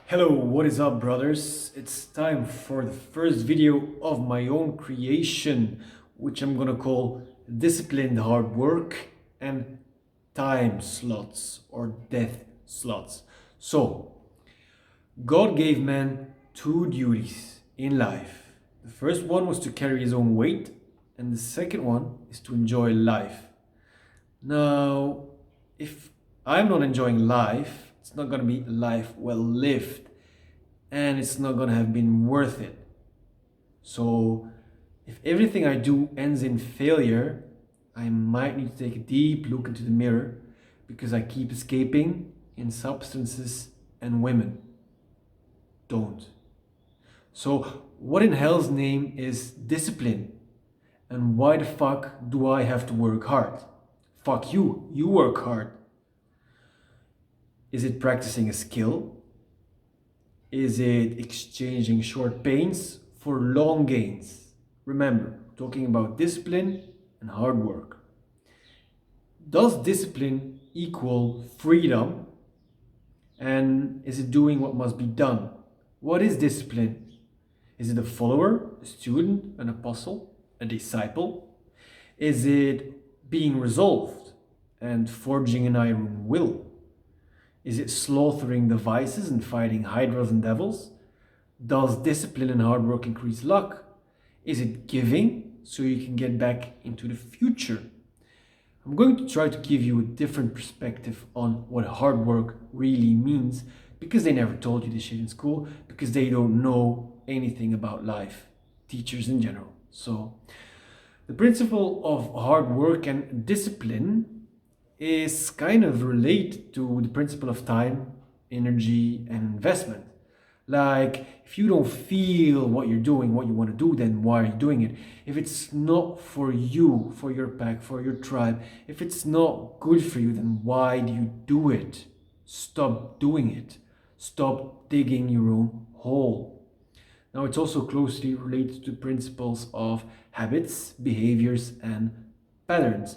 Hello, what is up, brothers? It's time for the first video of my own creation, which I'm gonna call Disciplined Hard Work and Time Slots or Death Slots. So, God gave man two duties in life. The first one was to carry his own weight, and the second one is to enjoy life. Now, if I'm not enjoying life, it's not going to be a life well lived and it's not going to have been worth it. So, if everything I do ends in failure, I might need to take a deep look into the mirror because I keep escaping in substances and women. Don't. So, what in hell's name is discipline? And why the fuck do I have to work hard? Fuck you, you work hard. Is it practicing a skill? Is it exchanging short pains for long gains? Remember, talking about discipline and hard work. Does discipline equal freedom? And is it doing what must be done? What is discipline? Is it a follower, a student, an apostle, a disciple? Is it being resolved and forging an iron will? Is it slaughtering the vices and fighting hydras and devils? Does discipline and hard work increase luck? Is it giving so you can get back into the future? I'm going to try to give you a different perspective on what hard work really means because they never told you this shit in school, because they don't know anything about life, teachers in general. So, the principle of hard work and discipline is kind of related to the principle of time, energy, and investment. Like, if you don't feel what you're doing, what you want to do, then why are you doing it? If it's not for you, for your pack, for your tribe, if it's not good for you, then why do you do it? Stop doing it. Stop digging your own hole. Now, it's also closely related to principles of habits, behaviors, and patterns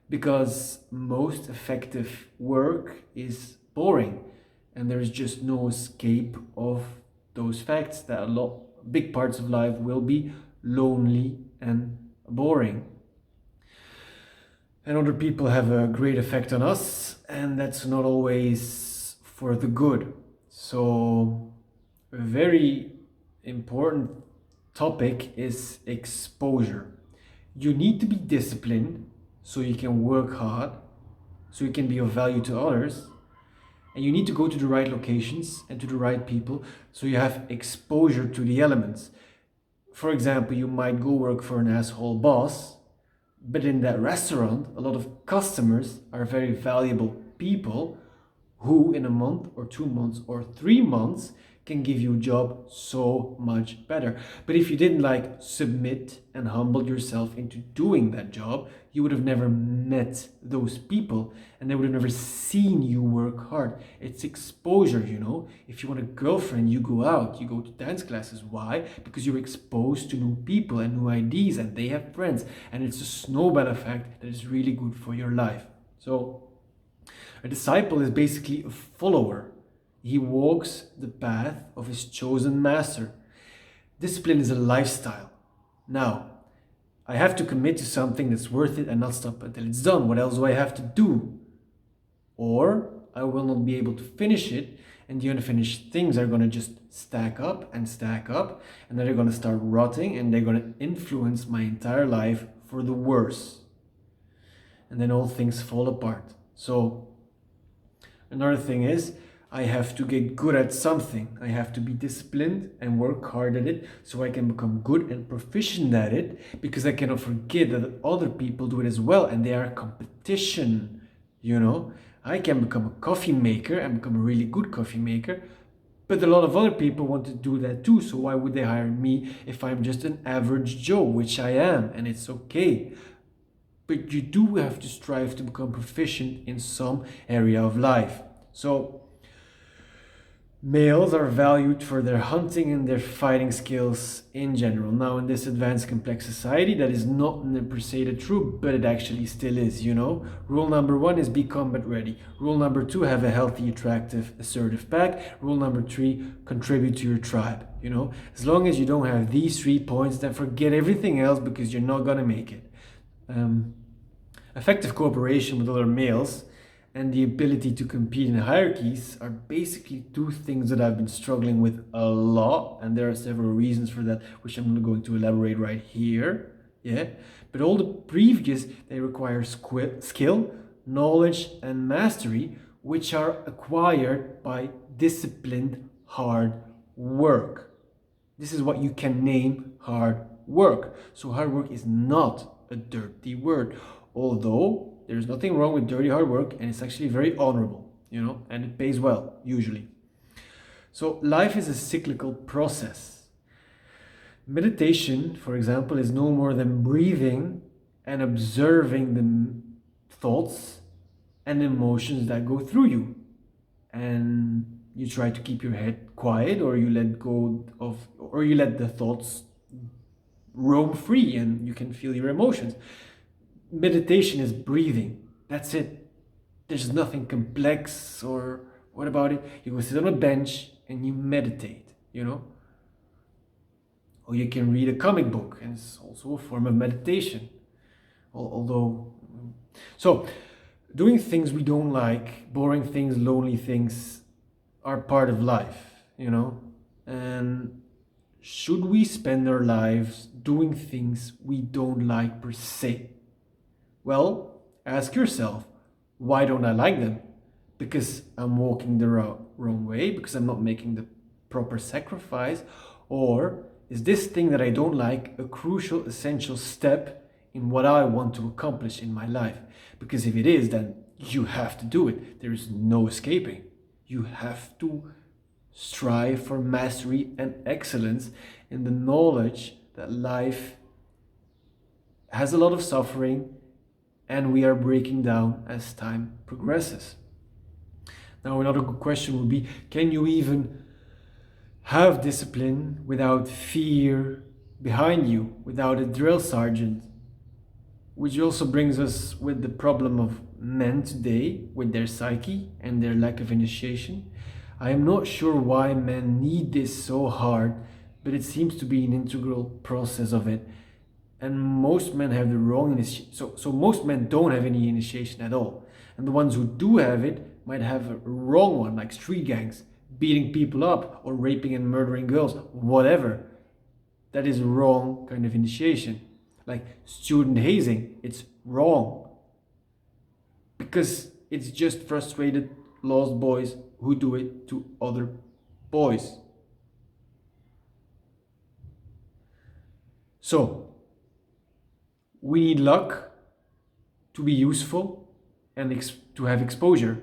because most effective work is boring and there's just no escape of those facts that a lot big parts of life will be lonely and boring. And other people have a great effect on us, and that's not always for the good. So, a very important topic is exposure. You need to be disciplined so you can work hard, so you can be of value to others, and you need to go to the right locations and to the right people so you have exposure to the elements. For example, you might go work for an asshole boss, but in that restaurant, a lot of customers are very valuable people who, in a month or 2 months or 3 months, can give you a job so much better. But if you didn't submit and humble yourself into doing that job, you would have never met those people and they would have never seen you work hard. It's exposure, you know. If you want a girlfriend, you go out, you go to dance classes. Why? Because you're exposed to new people and new ideas and they have friends. And it's a snowball effect that is really good for your life. So, a disciple is basically a follower. He walks the path of his chosen master. Discipline is a lifestyle. Now, I have to commit to something that's worth it and not stop until it's done. What else do I have to do? Or I will not be able to finish it, and the unfinished things are going to just stack up, and then they're going to start rotting, and they're going to influence my entire life for the worse. And then all things fall apart. So, another thing is, I have to get good at something. I have to be disciplined and work hard at it so I can become good and proficient at it, because I cannot forget that other people do it as well and they are competition, you know. I can become a coffee maker and become a really good coffee maker, but a lot of other people want to do that too, so why would they hire me if I'm just an average Joe, which I am, and it's okay. But you do have to strive to become proficient in some area of life. So, Males are valued for their hunting and their fighting skills in general. Now, in this advanced complex society, that is not per se the truth, but it actually still is, you know. Rule number 1 is be combat ready. Rule number 2, have a healthy, attractive, assertive pack. Rule number 3, contribute to your tribe, you know. As long as you don't have these 3 points, then forget everything else because you're not gonna make it. Effective cooperation with other males and the ability to compete in hierarchies are basically 2 things that I've been struggling with a lot, and there are several reasons for that, which I'm not going to elaborate right here. Yeah, but all the previous, they require skill, knowledge, and mastery, which are acquired by disciplined hard work. This is what you can name hard work. So hard work is not a dirty word, although there's nothing wrong with dirty hard work, and it's actually very honorable, you know, and it pays well, usually. So life is a cyclical process. Meditation, for example, is no more than breathing and observing the thoughts and emotions that go through you. And you try to keep your head quiet, or you let go of, or you let the thoughts roam free and you can feel your emotions. Meditation is breathing. That's it. There's nothing complex or what about it? You go sit on a bench and you meditate, you know? Or you can read a comic book, and it's also a form of meditation. Although, so doing things we don't like, boring things, lonely things are part of life, you know? And should we spend our lives doing things we don't like per se? Well, ask yourself, why don't I like them? Because I'm walking the wrong way, because I'm not making the proper sacrifice, or is this thing that I don't like a crucial, essential step in what I want to accomplish in my life? Because if it is, then you have to do it. There is no escaping. You have to strive for mastery and excellence in the knowledge that life has a lot of suffering, and we are breaking down as time progresses. Now, another good question would be, can you even have discipline without fear behind you, without a drill sergeant? Which also brings us with the problem of men today, with their psyche and their lack of initiation. I am not sure why men need this so hard, but it seems to be an integral process of it. And most men have the wrong initiation. So most men don't have any initiation at all. And the ones who do have it might have a wrong one, like street gangs, beating people up or raping and murdering girls, whatever. That is wrong kind of initiation. Like student hazing, it's wrong. Because it's just frustrated, lost boys who do it to other boys. So, we need luck to be useful and to have exposure.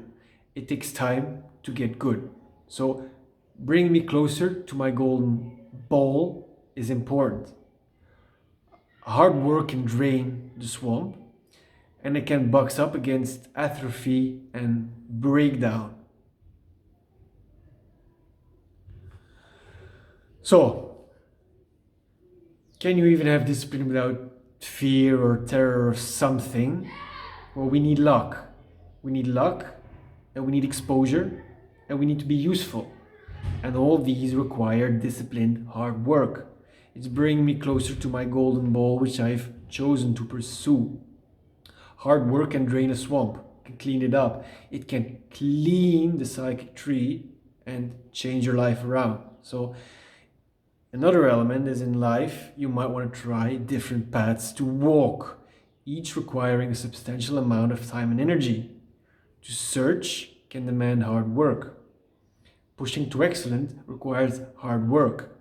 It takes time to get good. So bring me closer to my golden ball is important. Hard work can drain the swamp, and it can box up against atrophy and breakdown. So, can you even have discipline without fear or terror or something? Well, we need luck. We need luck, and we need exposure, and we need to be useful. And all these require disciplined hard work. It's bringing me closer to my golden ball, which I've chosen to pursue. Hard work can drain a swamp, can clean it up. It can clean the psychic tree and change your life around. So another element is, in life, you might want to try different paths to walk, each requiring a substantial amount of time and energy. To search can demand hard work. Pushing to excellence requires hard work.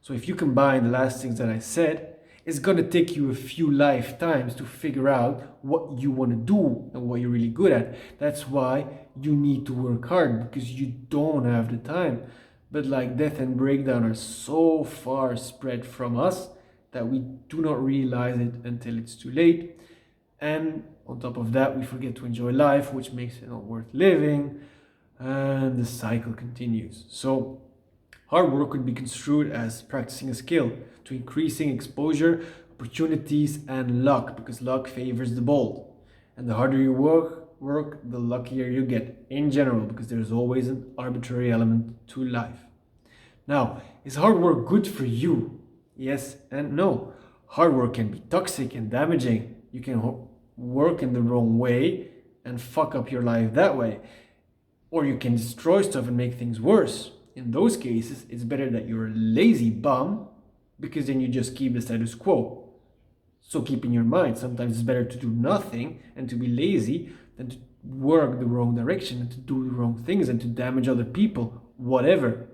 So if you combine the last things that I said, it's going to take you a few lifetimes to figure out what you want to do and what you're really good at. That's why you need to work hard, because you don't have the time. But like death and breakdown are so far spread from us that we do not realize it until it's too late. And on top of that, we forget to enjoy life, which makes it not worth living. and the cycle continues. So hard work could be construed as practicing a skill to increasing exposure, opportunities, and luck, because luck favors the bold. And the harder you work, the luckier you get in general, because there's always an arbitrary element to life. Now, is hard work good for you? Yes and no. Hard work can be toxic and damaging. You can work in the wrong way and fuck up your life that way. Or you can destroy stuff and make things worse. In those cases, it's better that you're a lazy bum, because then you just keep the status quo. So keep in your mind, sometimes it's better to do nothing and to be lazy than to work the wrong direction and to do the wrong things and to damage other people, whatever.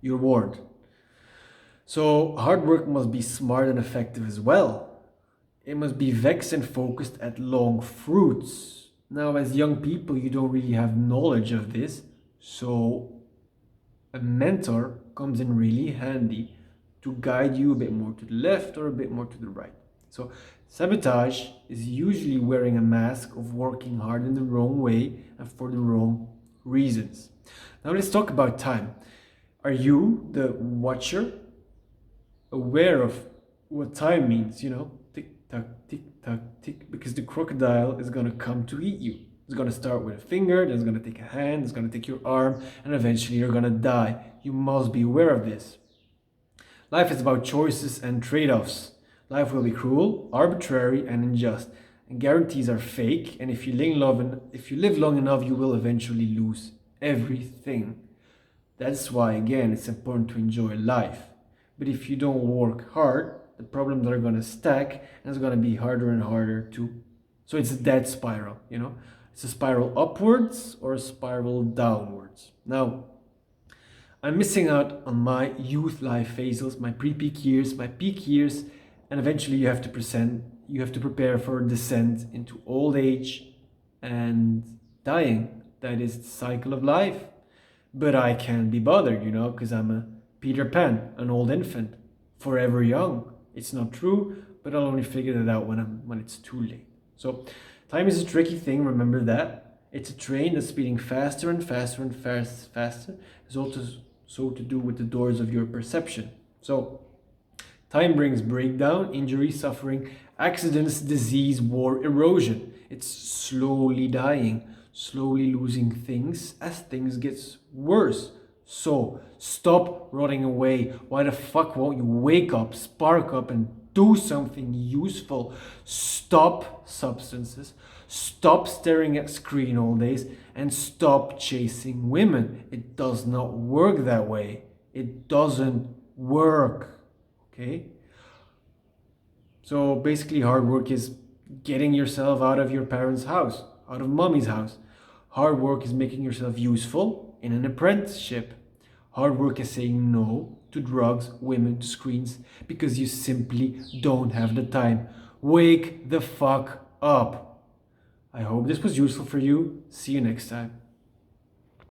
You're warned. So hard work must be smart and effective as well. It must be vexed and focused at long fruits. Now, as young people, you don't really have knowledge of this, so a mentor comes in really handy to guide you a bit more to the left or a bit more to the right. So sabotage is usually wearing a mask of working hard in the wrong way and for the wrong reasons. Now let's talk about time. Are you, the watcher, aware of what time means? Tick tock, tick tock, tick, because the crocodile is gonna come to eat you. It's gonna start with a finger, then it's gonna take a hand, it's gonna take your arm, and eventually you're gonna die. You must be aware of this. Life is about choices and trade-offs. Life will be cruel, arbitrary, and unjust. And guarantees are fake, and if you live long enough, you will eventually lose everything. That's why, again, it's important to enjoy life. But if you don't work hard, the problems are going to stack, and it's going to be harder and harder to... So it's a dead spiral, It's a spiral upwards or a spiral downwards. Now, I'm missing out on my youth life phases, my pre-peak years, my peak years, and eventually you have to prepare for a descent into old age and dying. That is the cycle of life. But I can't be bothered, because I'm a Peter Pan, an old infant, forever young. It's not true, but I'll only figure that out when it's too late. So time is a tricky thing, remember that. It's a train that's speeding faster and faster and faster. It's also so to do with the doors of your perception. So time brings breakdown, injury, suffering, accidents, disease, war, erosion. It's slowly dying, slowly losing things as things get worse. So stop rotting away. Why the fuck won't you wake up, spark up, and do something useful? Stop substances, stop staring at screen all days, and stop chasing women. It does not work that way. It doesn't work. Okay? So basically, hard work is getting yourself out of your parents' house, out of mommy's house. Hard work is making yourself useful in an apprenticeship. Hard work is saying no to drugs, women, to screens, because you simply don't have the time. Wake the fuck up. I hope this was useful for you. See you next time.